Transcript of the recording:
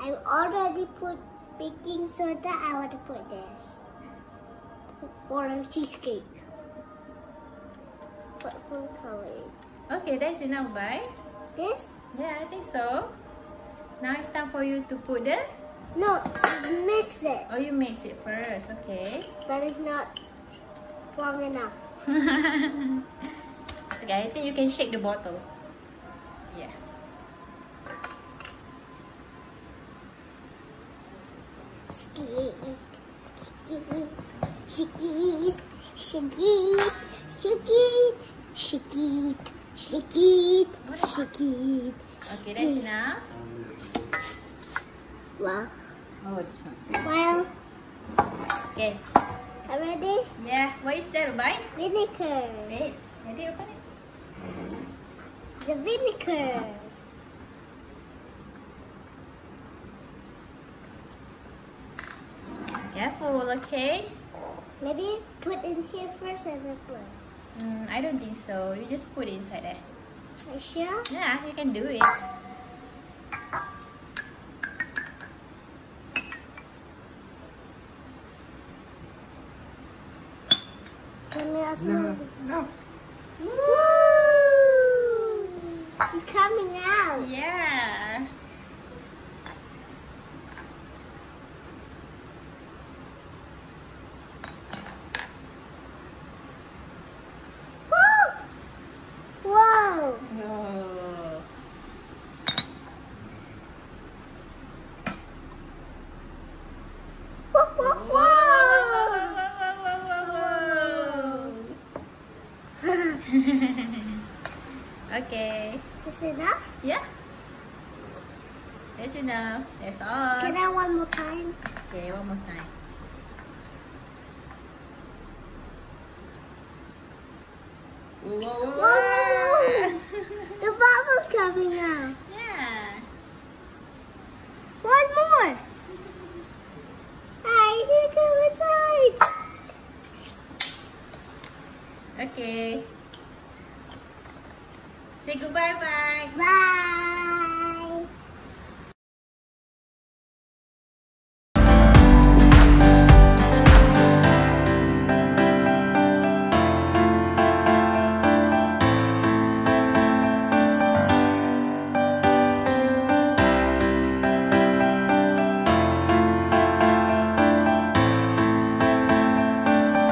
I already put baking soda. I want to put this for a cheesecake. Put food coloring. Okay, that's enough, right? This? Yeah, I think so. Now it's time for you to put the... No, mix it. Oh, you mix it first, okay. That is not strong enough. Okay, I think you can shake the bottle. Yeah. Shake it, shake it, shake it, shake it, shake it, shake it, shake it. Okay, that's enough. Wow. Oh, this one. Well, Okay. are you ready? Yeah, what is that, Ubay? Vinegar. Wait, ready, open it. The vinegar. Careful, okay? Maybe put in here first and then put. I don't think so. You just put it inside there. Are you sure? Yeah, you can do it. Can we also No. Woo! It's coming out. Yeah. Woo! Whoa! Oh. Whoa, whoa, whoa! Okay. Is enough? Yeah. That's enough. That's all. Can I one more time? Okay, one more time. Whoa, whoa, Whoa, whoa, whoa! The bubble's coming out.